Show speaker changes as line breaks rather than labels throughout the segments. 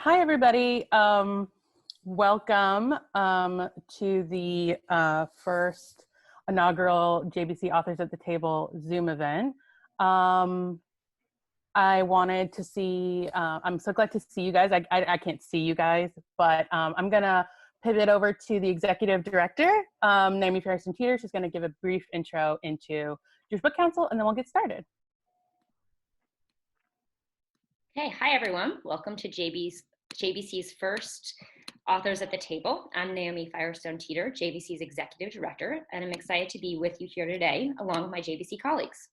Hi, everybody. Welcome to the first inaugural JBC Authors at the Table Zoom event. I wanted to see, I'm so glad to see you guys. I can't see you guys, but I'm going to pivot over to the executive director, Marisa Kanter. She's going to give a brief intro into Jewish Book Council, and then we'll get started.
Hey, hi everyone. Welcome to JBC's first Authors at the Table. I'm Naomi Firestone Teeter, JBC's Executive Director, and I'm excited to be with you here today along with my JBC colleagues.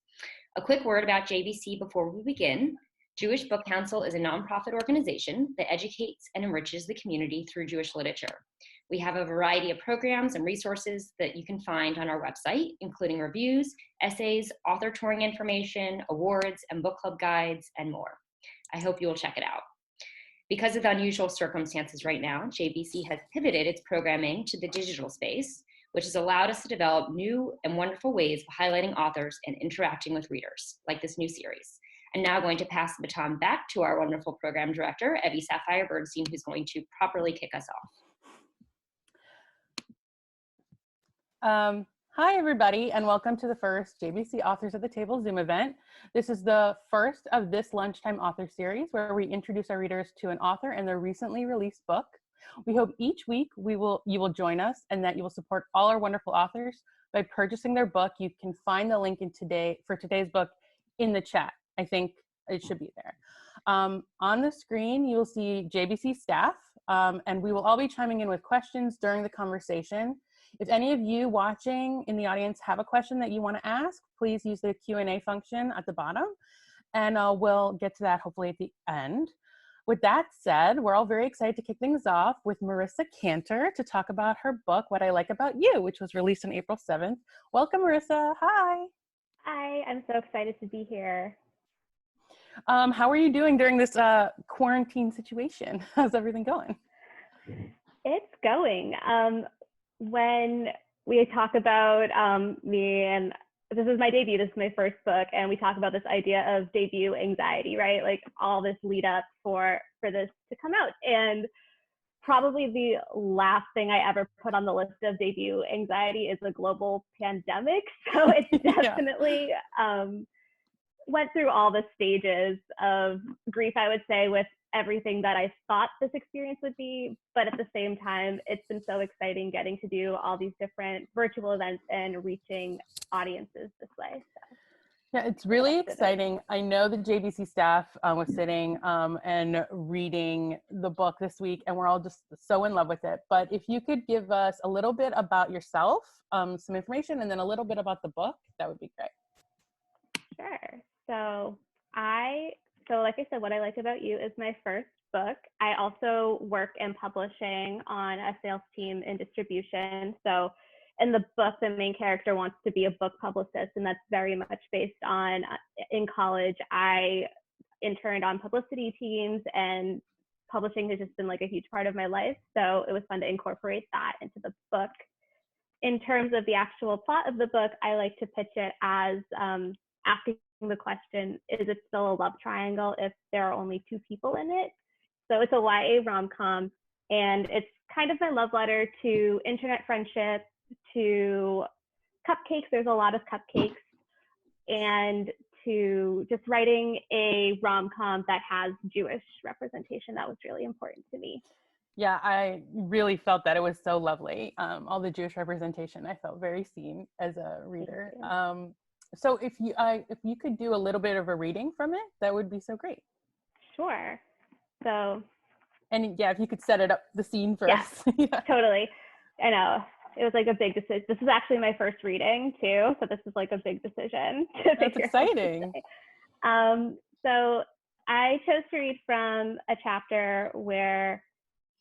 A quick word about JBC before we begin. Jewish Book Council is a nonprofit organization that educates and enriches the community through Jewish literature. We have a variety of programs and resources that you can find on our website, including reviews, essays, author touring information, awards, and book club guides, and more. I hope you will check it out. Because of the unusual circumstances right now, JBC has pivoted its programming to the digital space, which has allowed us to develop new and wonderful ways of highlighting authors and interacting with readers, like this new series. I'm now going to pass the baton back to our wonderful program director, Evie Sapphire Bernstein, who's going to properly kick us
off. Hi, everybody, and welcome to the first JBC Authors at the Table Zoom event. This is the first of this Lunchtime Author Series, where we introduce our readers to an author and their recently released book. We hope each week you will join us and that you will support all our wonderful authors by purchasing their book. You can find the link for today's book in the chat. I think it should be there. On the screen, you will see JBC staff, and we will all be chiming in with questions during the conversation. If any of you watching in the audience have a question that you want to ask, please use the Q&A function at the bottom, and we'll get to that hopefully at the end. With that said, we're all very excited to kick things off with Marisa Kanter to talk about her book, What I Like About You, which was released on April 7th. Welcome, Marisa. Hi.
Hi, I'm so excited to be here.
How are you doing during this quarantine situation? How's everything going?
It's going. When we talk about me, and this is my debut, this is my first book, and we talk about this idea of debut anxiety, right? Like all this lead up for this to come out. And probably the last thing I ever put on the list of debut anxiety is a global pandemic. So it's definitely went through all the stages of grief, I would say, with everything that I thought this experience would be, but at the same time, it's been so exciting getting to do all these different virtual events and reaching audiences this way. So.
Yeah, it's really exciting. I know the JBC staff was sitting and reading the book this week, and we're all just so in love with it. But if you could give us a little bit about yourself, some information, and then a little bit about the book, that would be great.
Sure. So like I said, What I Like About You is my first book. I also work in publishing on a sales team in distribution. So in the book, the main character wants to be a book publicist, and that's very much based on, in college, I interned on publicity teams, and publishing has just been like a huge part of my life. So it was fun to incorporate that into the book. In terms of the actual plot of the book, I like to pitch it as asking the question, is it still a love triangle if there are only two people in it? So it's a YA rom-com, and it's kind of my love letter to internet friendship, to cupcakes. There's a lot of cupcakes, and to just writing a rom-com that has Jewish representation. That was really important to me.
Yeah, I really felt that. It was so lovely. All the Jewish representation, I felt very seen as a reader. So if you could do a little bit of a reading from it, that would be so great.
Sure. So.
And yeah, if you could set it up, the scene for us.
Yeah, totally. I know. It was like a big decision. This is actually my first reading too, so this is like a big decision.
That's exciting.
So I chose to read from a chapter where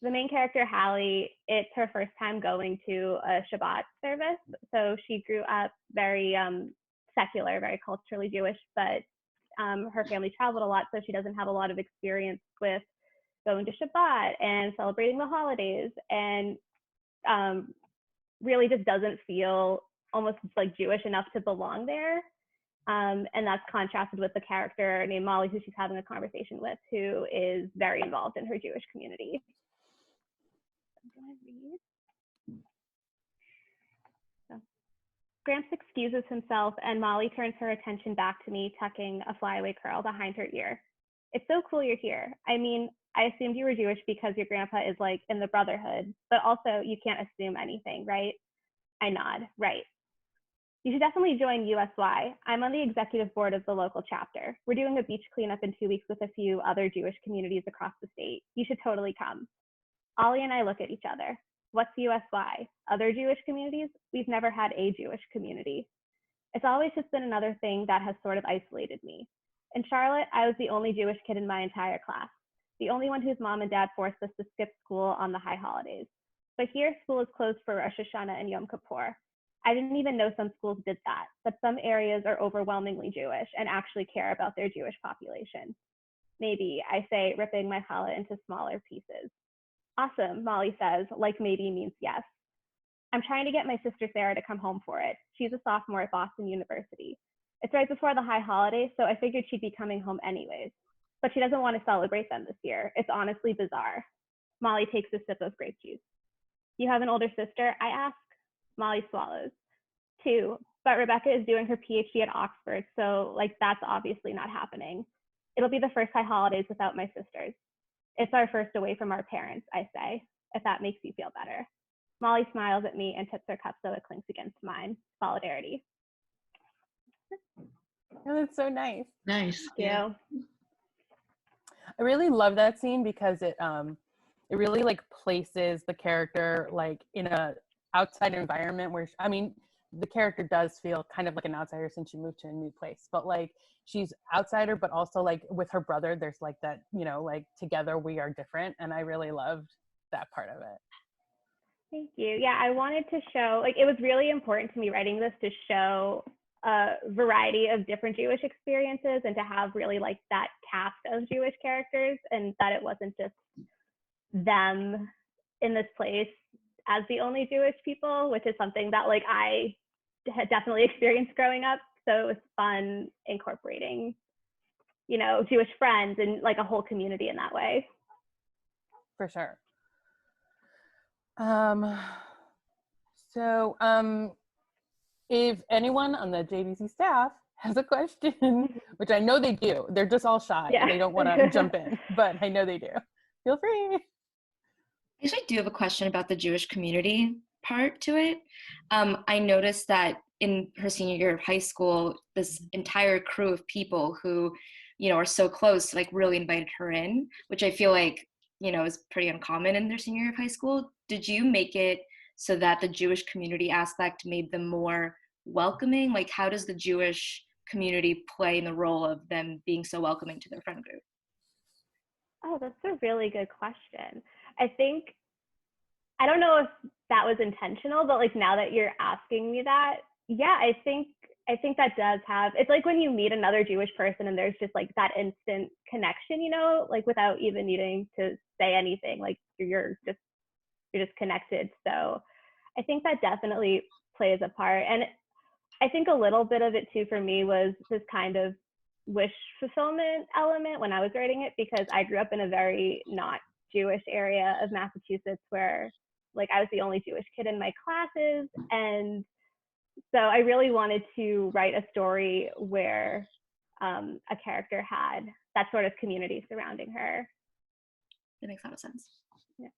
the main character, Hallie, it's her first time going to a Shabbat service. So she grew up very secular, very culturally Jewish, but her family traveled a lot, so she doesn't have a lot of experience with going to Shabbat and celebrating the holidays, and really just doesn't feel almost like Jewish enough to belong there. And that's contrasted with the character named Molly, who she's having a conversation with, who is very involved in her Jewish community. I'm gonna read. Gramps excuses himself, and Molly turns her attention back to me, tucking a flyaway curl behind her ear. It's so cool you're here. I mean, I assumed you were Jewish because your grandpa is like in the Brotherhood, but also you can't assume anything, right? I nod, right. You should definitely join USY. I'm on the executive board of the local chapter. We're doing a beach cleanup in 2 weeks with a few other Jewish communities across the state. You should totally come. Ollie and I look at each other. What's USY? Other Jewish communities? We've never had a Jewish community. It's always just been another thing that has sort of isolated me. In Charlotte, I was the only Jewish kid in my entire class, the only one whose mom and dad forced us to skip school on the high holidays. But here, school is closed for Rosh Hashanah and Yom Kippur. I didn't even know some schools did that, but some areas are overwhelmingly Jewish and actually care about their Jewish population. Maybe, I say, ripping my challah into smaller pieces. Awesome, Molly says, like maybe means yes. I'm trying to get my sister Sarah to come home for it. She's a sophomore at Boston University. It's right before the high holidays, so I figured she'd be coming home anyways. But she doesn't want to celebrate them this year. It's honestly bizarre. Molly takes a sip of grape juice. You have an older sister? I ask. Molly swallows. 2, but Rebecca is doing her PhD at Oxford, so like that's obviously not happening. It'll be the first high holidays without my sisters. It's our first away from our parents, I say, if that makes you feel better. Molly smiles at me and tips her cup so it clinks against mine. Solidarity.
Oh, that's so nice.
Nice.
Yeah.
I really love that scene because it really like places the character like in a outside environment where I mean the character does feel kind of like an outsider since she moved to a new place, but like she's outsider, but also like with her brother, there's like that, you know, like together we are different. And I really loved that part of it.
Thank you. Yeah, I wanted to show, like, it was really important to me writing this to show a variety of different Jewish experiences and to have really like that cast of Jewish characters, and that it wasn't just them in this place as the only Jewish people, which is something that like I had definitely experienced growing up. So it was fun incorporating, you know, Jewish friends and like a whole community in that way.
For sure. If anyone on the JBC staff has a question, which I know they do, they're just all shy.
Yeah.
They don't want to jump in, but I know they do. Feel free.
I actually do have a question about the Jewish community part to it. I noticed that in her senior year of high school, this entire crew of people who, you know, are so close, like really invited her in, which I feel like, you know, is pretty uncommon in their senior year of high school. Did you make it so that the Jewish community aspect made them more welcoming? Like, how does the Jewish community play in the role of them being so welcoming to their friend group?
Oh, that's a really good question. I think, I don't know if that was intentional, but like now that you're asking me that, yeah, I think that does have, it's like when you meet another Jewish person and there's just like that instant connection, you know, like without even needing to say anything, like you're just connected. So I think that definitely plays a part. And I think a little bit of it too for me was this kind of wish fulfillment element when I was writing it, because I grew up in a very not Jewish area of Massachusetts where like I was the only Jewish kid in my classes. And so I really wanted to write a story where a character had that sort of community surrounding her.
That makes a lot of sense.
Yeah.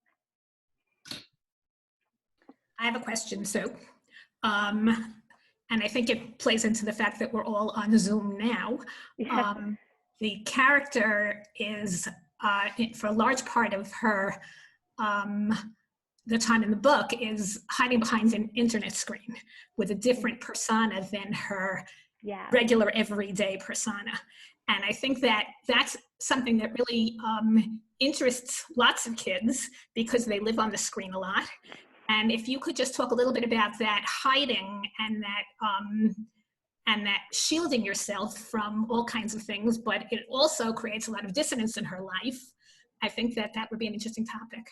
I have a question, Sue. And I think it plays into the fact that we're all on Zoom now.
Yeah.
The character is, for a large part of her, the time in the book, is hiding behind an internet screen with a different persona than her regular everyday persona. And I think that that's something that really interests lots of kids because they live on the screen a lot. And if you could just talk a little bit about that hiding and that shielding yourself from all kinds of things, but it also creates a lot of dissonance in her life. I think that would be an interesting topic.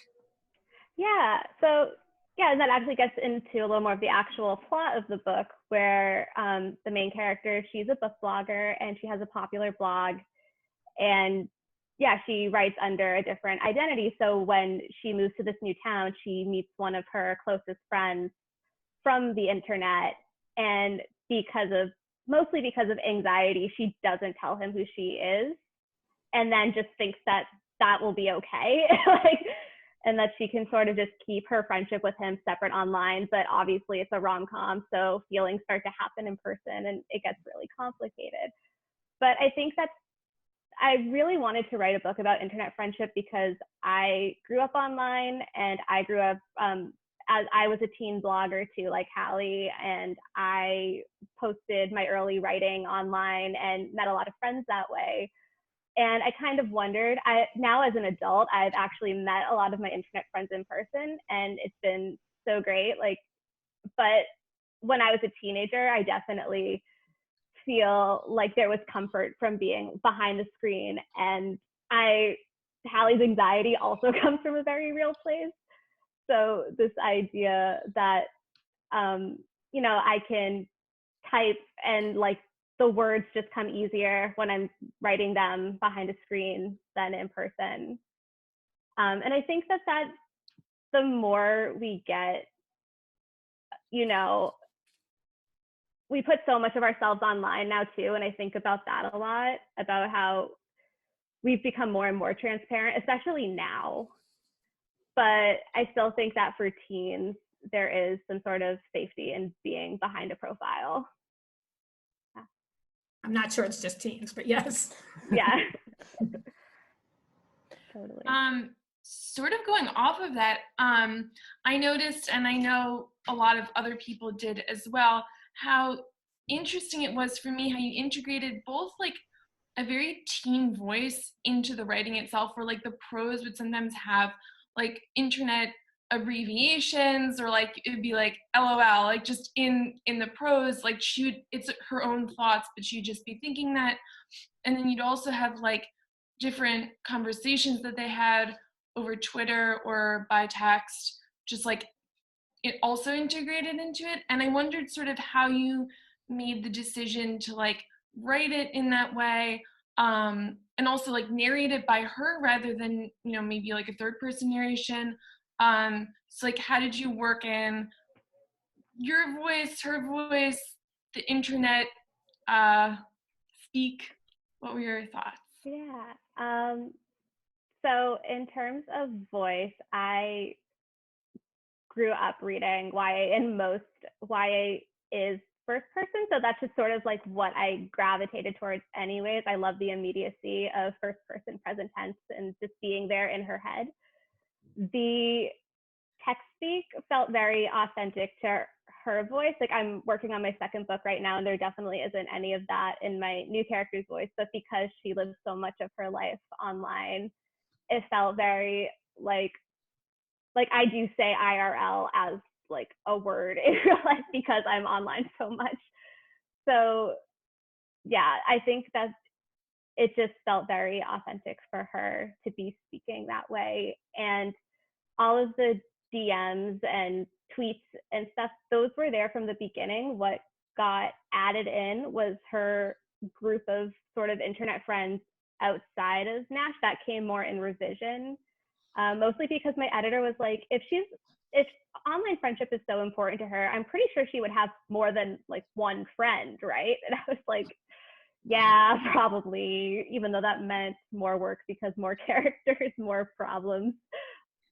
Yeah, so yeah, and that actually gets into a little more of the actual plot of the book, where the main character, she's a book blogger and she has a popular blog, and yeah, she writes under a different identity. So when she moves to this new town, she meets one of her closest friends from the internet, and mostly because of anxiety, she doesn't tell him who she is, and then just thinks that that will be okay. And that she can sort of just keep her friendship with him separate online. But obviously it's a rom-com, so feelings start to happen in person and it gets really complicated. But I think I really wanted to write a book about internet friendship because I grew up online, and I grew up as I was a teen blogger too, like Hallie, and I posted my early writing online and met a lot of friends that way. And I kind of wondered, now as an adult, I've actually met a lot of my internet friends in person, and it's been so great. But when I was a teenager, I definitely feel like there was comfort from being behind the screen. And Hallie's anxiety also comes from a very real place. So this idea that, I can type and the words just come easier when I'm writing them behind a screen than in person. And I think that the more we get, we put so much of ourselves online now too. And I think about that a lot, about how we've become more and more transparent, especially now. But I still think that for teens, there is some sort of safety in being behind a profile.
I'm not sure it's just teens, but yes.
Yeah. Totally.
Sort of going off of that, I noticed, and I know a lot of other people did as well, how interesting it was for me how you integrated both a very teen voice into the writing itself, where the prose would sometimes have internet abbreviations, or it'd be LOL, just in the prose, it's her own thoughts, but she'd just be thinking that. And then you'd also have different conversations that they had over Twitter or by text, just it also integrated into it. And I wondered sort of how you made the decision to write it in that way, and also narrate it by her rather than maybe a third person narration. So how did you work in your voice, her voice, the internet speak? What were your thoughts?
Yeah. So in terms of voice, I grew up reading YA, and most YA is first person. So that's just sort of what I gravitated towards anyways. I love the immediacy of first person present tense and just being there in her head. The text speak felt very authentic to her voice. I'm working on my second book right now, and there definitely isn't any of that in my new character's voice, but because she lives so much of her life online, it felt very I do say IRL as a word in real life because I'm online so much. So yeah, I think that it just felt very authentic for her to be speaking that way. And all of the DMs and tweets and stuff, those were there from the beginning. What got added in was her group of sort of internet friends outside of Nash that came more in revision, mostly because my editor was like, if online friendship is so important to her, I'm pretty sure she would have more than one friend, right? And I was like, yeah, probably, even though that meant more work because more characters, more problems.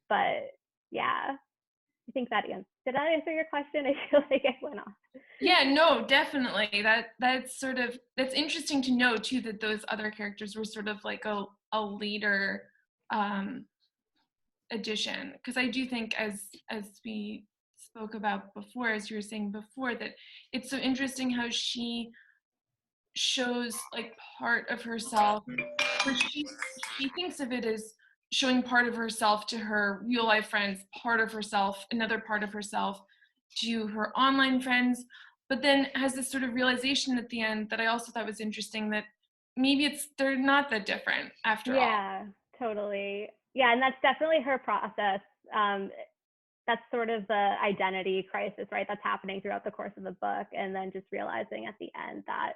But yeah, I think did that answer your question? I feel like I went off.
Yeah, no, definitely. That's interesting to know too, that those other characters were sort of a later addition, because I do think, as we spoke about before, as you were saying before, that it's so interesting how she shows part of herself, where she thinks of it as showing part of herself to her real life friends, part of herself, another part of herself to her online friends, but then has this sort of realization at the end that I also thought was interesting, that maybe they're not that different after all.
Yeah, totally. Yeah, and that's definitely her process. that's sort of the identity crisis, right? That's happening throughout the course of the book. And then just realizing at the end that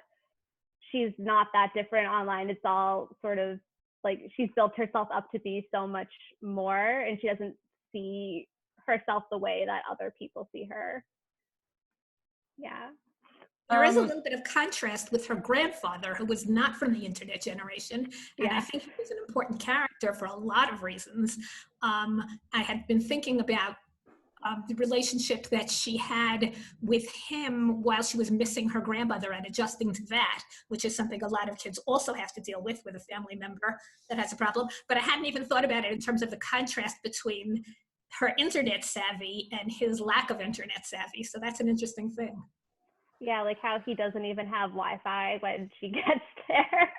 she's not that different online. It's all sort of like she's built herself up to be so much more, and she doesn't see herself the way that other people see her. Yeah.
There is a little bit of contrast with her grandfather, who was not from the internet generation. And I think he was an important character for a lot of reasons. I had been thinking about the relationship that she had with him while she was missing her grandmother and adjusting to that, which is something a lot of kids also have to deal with a family member that has a problem. But I hadn't even thought about it in terms of the contrast between her internet savvy and his lack of internet savvy. So that's an interesting thing.
Yeah, like how he doesn't even have Wi-Fi when she gets there.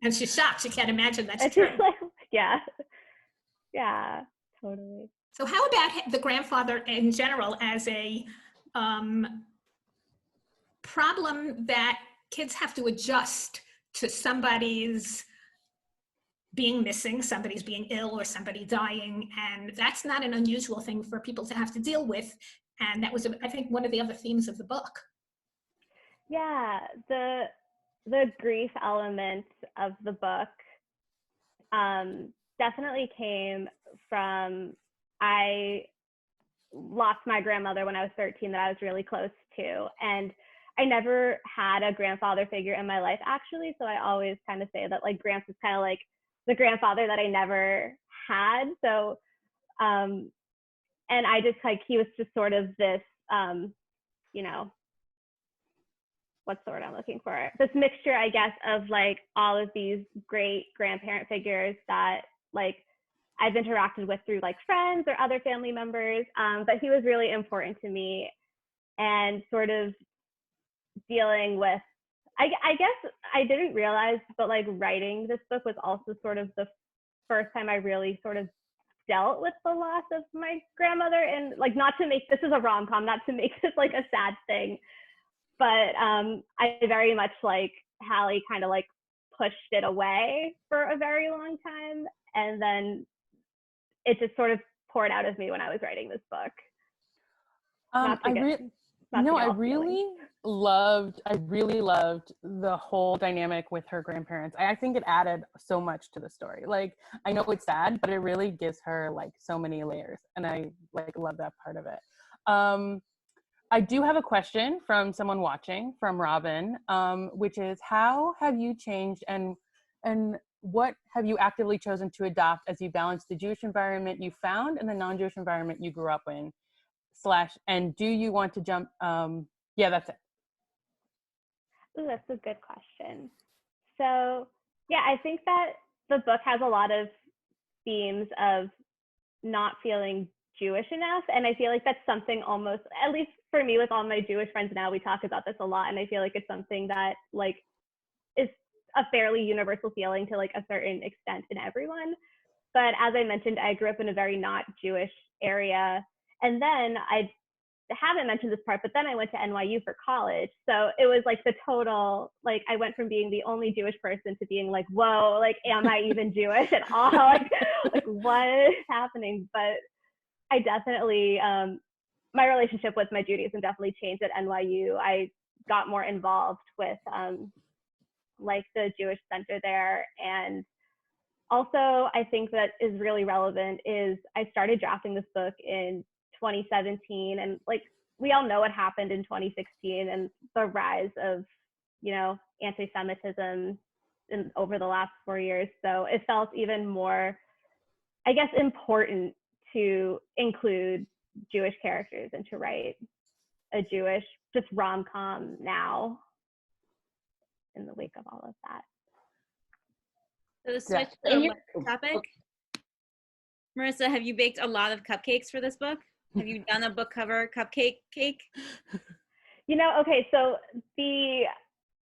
And she's shocked. She can't imagine that's true.
Like, yeah, totally.
So how about the grandfather in general as a problem that kids have to adjust to somebody's being missing, somebody's being ill, or somebody dying, and that's not an unusual thing for people to have to deal with. And that was, I think, one of the other themes of the book.
Yeah, the grief element of the book definitely came from, I lost my grandmother when I was 13 that I was really close to. And I never had a grandfather figure in my life, actually. So I always kind of say that like Gramps is kind of like the grandfather that I never had. So, and I just like, he was just sort of this, you know, what's the word I'm looking for? This mixture, I guess, of like all of these great grandparent figures that like I've interacted with through like friends or other family members. But he was really important to me, and sort of dealing with, I guess I didn't realize, but like writing this book was also sort of the first time I really sort of dealt with the loss of my grandmother. And like, not to make, this is a rom-com, not to make this like a sad thing, but I very much like Hallie kind of like pushed it away for a very long time, and then it just sort of poured out of me when I was writing this book. I really
loved the whole dynamic with her grandparents. I think it added so much to the story. Like, I know it's sad, but it really gives her like so many layers, and I like love that part of it. I do have a question from someone watching, from Robin, which is, how have you changed, and what have you actively chosen to adopt as you balance the Jewish environment you found and the non-Jewish environment you grew up in? And do you want to jump? Yeah, that's it.
Ooh, that's a good question. So yeah, I think that the book has a lot of themes of not feeling Jewish enough. And I feel like that's something almost, at least for me with all my Jewish friends now, we talk about this a lot. And I feel like it's something that like is a fairly universal feeling to like a certain extent in everyone. But as I mentioned, I grew up in a very not Jewish area. And then I haven't mentioned this part, but then I went to NYU for college. So it was like the total, like I went from being the only Jewish person to being like, whoa, like, am I even Jewish at all? like what is happening? But I definitely, my relationship with my Judaism definitely changed at NYU. I got more involved with like the Jewish center there. And also, I think that is really relevant is I started drafting this book in 2017, and like we all know what happened in 2016 and the rise of, you know, anti-Semitism over the last 4 years. So it felt even more, I guess, important to include Jewish characters and to write a Jewish just rom-com now in the wake of all of that.
So to switch to the topic, Marisa, have you baked a lot of cupcakes for this book? Have you done a book cover cupcake cake?
You know, okay, so the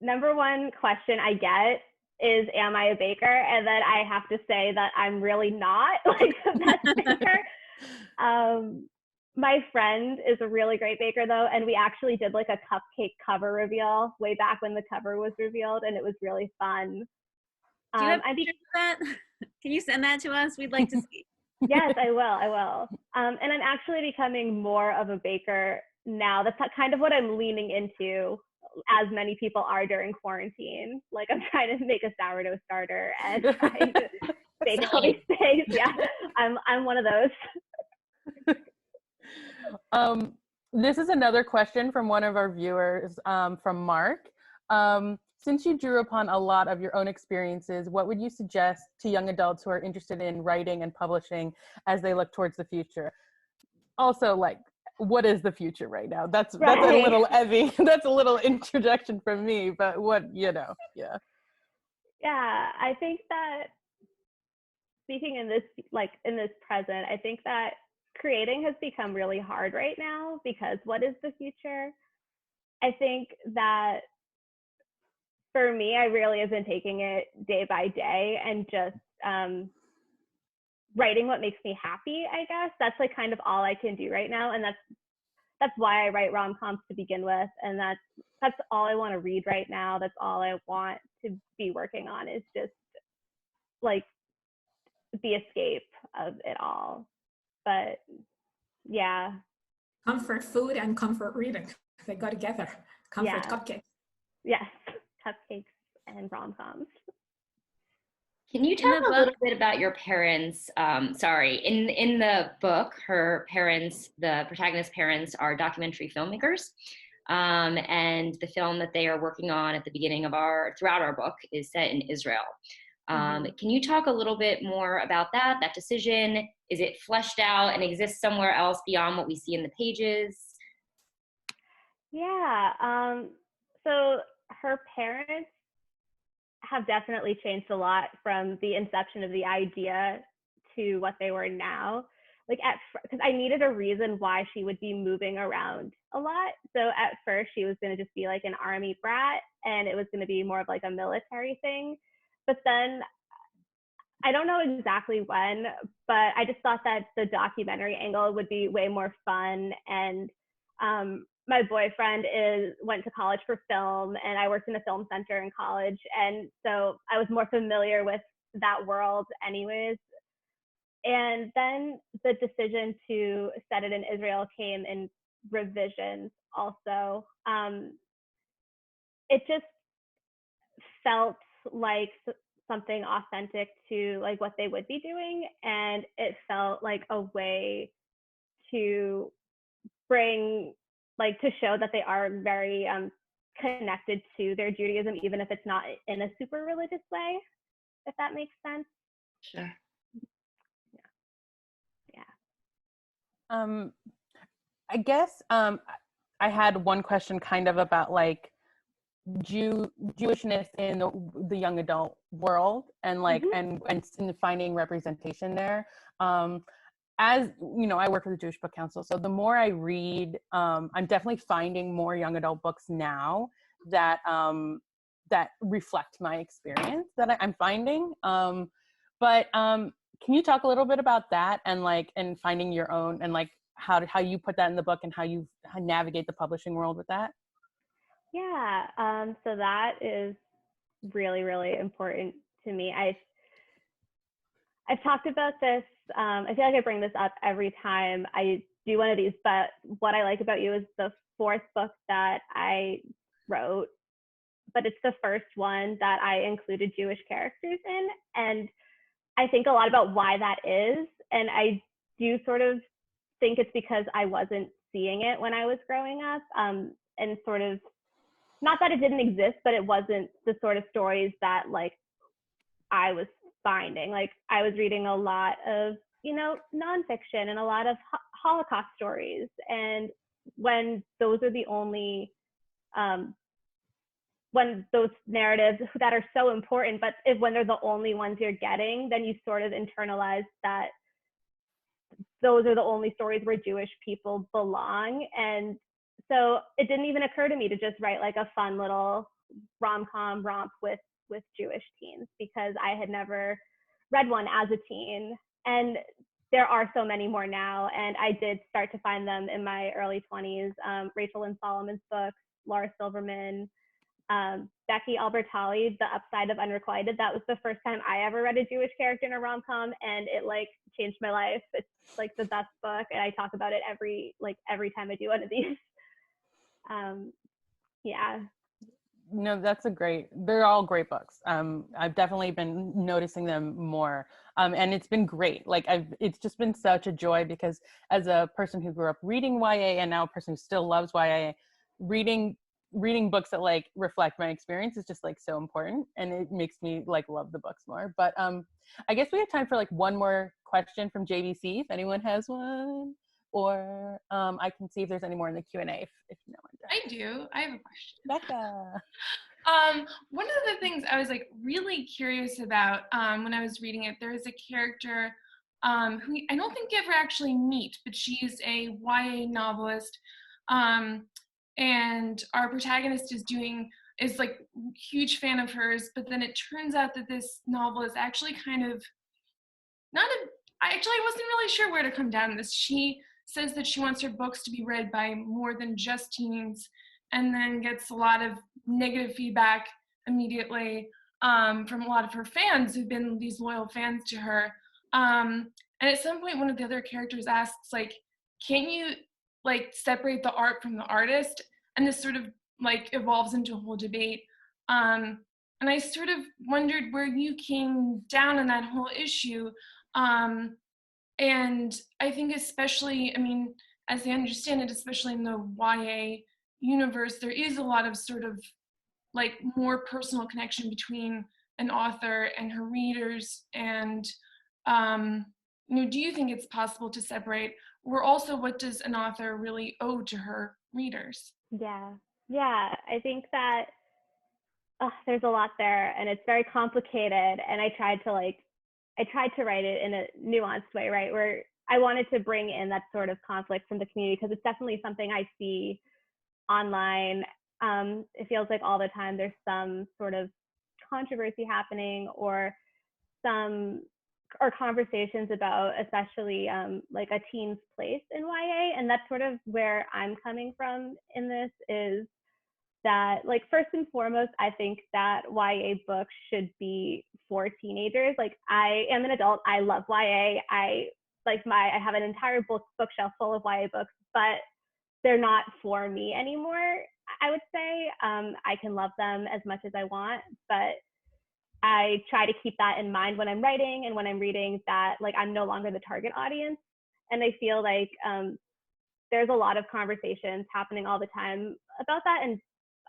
number one question I get is, am I a baker? And then I have to say that I'm really not like the best baker. My friend is a really great baker though, and we actually did like a cupcake cover reveal way back when the cover was revealed, and it was really fun.
Do you have pictures of that? Can you send that to us? We'd like to see.
Yes, I will. And I'm actually becoming more of a baker now. That's kind of what I'm leaning into, as many people are during quarantine. Like, I'm trying to make a sourdough starter and trying to bake all these things. Yeah, I'm one of those.
This is another question from one of our viewers, from Mark. Since you drew upon a lot of your own experiences, what would you suggest to young adults who are interested in writing and publishing as they look towards the future? Also, like, what is the future right now? That's a little heavy. That's a little introduction from me, but what, yeah.
Yeah, I think that speaking in this present, I think that creating has become really hard right now, because what is the future? I think that for me, I really have been taking it day by day and just writing what makes me happy, I guess. That's like kind of all I can do right now. And that's why I write rom-coms to begin with. And that's all I want to read right now. That's all I want to be working on, is just like the escape of it all. But yeah.
Comfort food and comfort reading. They go together. Comfort cupcakes.
Yes, cupcakes and rom-coms.
Can you talk a little bit about your parents? In the book, her parents, the protagonist's parents, are documentary filmmakers. And the film that they are working on at the beginning of throughout our book is set in Israel. Can you talk a little bit more about that decision? Is it fleshed out and exists somewhere else beyond what we see in the pages?
Yeah, so her parents have definitely changed a lot from the inception of the idea to what they were now. Like, because I needed a reason why she would be moving around a lot. So at first she was going to just be like an army brat, and it was going to be more of like a military thing. But then I don't know exactly when, but I just thought that the documentary angle would be way more fun. And my boyfriend went to college for film, and I worked in a film center in college. And so I was more familiar with that world anyways. And then the decision to set it in Israel came in revisions also. It just felt like something authentic to like what they would be doing. And it felt like a way to bring, like, to show that they are very connected to their Judaism, even if it's not in a super religious way, if that makes sense.
Sure.
Yeah.
I guess I had one question kind of about like Jewishness in the young adult world, and like and finding representation there. As you know, I work for the Jewish Book Council, so the more I read, I'm definitely finding more young adult books now that that reflect my experience that I'm finding. But can you talk a little bit about that, and like, and finding your own, and like how you put that in the book, and how you navigate the publishing world with that?
Yeah, so that is really, really important to me. I've talked about this. I feel like I bring this up every time I do one of these, but what I like about you is the fourth book that I wrote, but it's the first one that I included Jewish characters in. And I think a lot about why that is. And I do sort of think it's because I wasn't seeing it when I was growing up. And sort of, not that it didn't exist, but it wasn't the sort of stories that like I was finding. Like, I was reading a lot of, nonfiction and a lot of Holocaust stories. And when those are the only, when those narratives that are so important, but when they're the only ones you're getting, then you sort of internalize that those are the only stories where Jewish people belong. And so it didn't even occur to me to just write like a fun little rom-com romp with Jewish teens, because I had never read one as a teen. And there are so many more now. And I did start to find them in my early 20s. Rachel Lynn Solomon's books, Laura Silverman, Becky Albertalli, The Upside of Unrequited. That was the first time I ever read a Jewish character in a rom-com, and it like changed my life. It's like the best book, and I talk about it every time I do one of these. Yeah.
No, they're all great books. I've definitely been noticing them more. And it's been great. Like it's just been such a joy, because as a person who grew up reading YA and now a person who still loves YA, reading books that like reflect my experience is just like so important, and it makes me like love the books more. But I guess we have time for like one more question from JBC, if anyone has one, or I can see if there's any more in the Q&A if no one does.
I do. I have a question.
Becca.
One of the things I was like really curious about when I was reading it, there is a character who I don't think you ever actually meet, but she's a YA novelist, and our protagonist is like huge fan of hers, but then it turns out that this novel is actually kind of I wasn't really sure where to come down on this. She says that she wants her books to be read by more than just teens, and then gets a lot of negative feedback immediately from a lot of her fans who've been these loyal fans to her. And at some point, one of the other characters asks, like, can you like separate the art from the artist? And this sort of like evolves into a whole debate. And I sort of wondered where you came down on that whole issue. And I think especially, I mean, as I understand it, especially in the YA universe, there is a lot of sort of like more personal connection between an author and her readers. And do you think it's possible to separate? Or also, what does an author really owe to her readers?
Yeah, I think that there's a lot there, and it's very complicated, and I tried to write it in a nuanced way, right, where I wanted to bring in that sort of conflict from the community, because it's definitely something I see online. It feels like all the time there's some sort of controversy happening, or conversations about especially like a teen's place in YA. And that's sort of where I'm coming from in this, is that, like, first and foremost, I think that YA books should be for teenagers. Like, I am an adult, I love YA, I have an entire bookshelf full of YA books, but they're not for me anymore, I would say. I can love them as much as I want, but I try to keep that in mind when I'm writing and when I'm reading, that like I'm no longer the target audience. And I feel like there's a lot of conversations happening all the time about that. And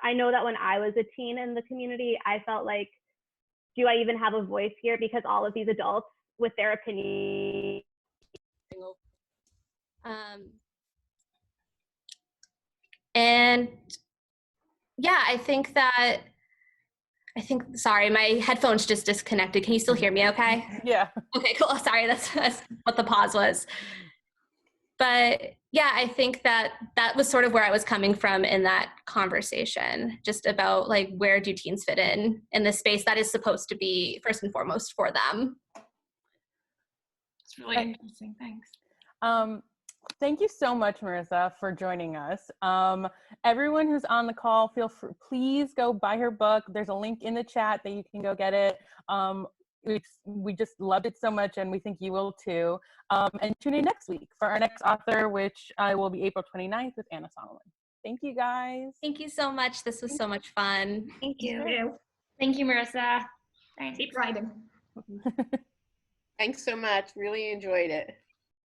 I know that when I was a teen in the community, I felt like, do I even have a voice here? Because all of these adults with their opinion.
And yeah, sorry, my headphones just disconnected. Can you still hear me okay?
Yeah.
Okay, cool. Sorry, that's what the pause was. But yeah, I think that was sort of where I was coming from in that conversation, just about like, where do teens fit in this space that is supposed to be first and foremost for them.
It's really interesting. Thanks.
Thank you so much, Marisa, for joining us. Everyone who's on the call, feel free, please go buy her book. There's a link in the chat that you can go get it. We just loved it so much, and we think you will too. And tune in next week for our next author, which will be April 29th with Anna Solomon. Thank you, guys.
Thank you so much. This was so much fun.
Thank you.
Sure.
Thank you, Marisa.
Keep writing.
Thanks so much. Really enjoyed it.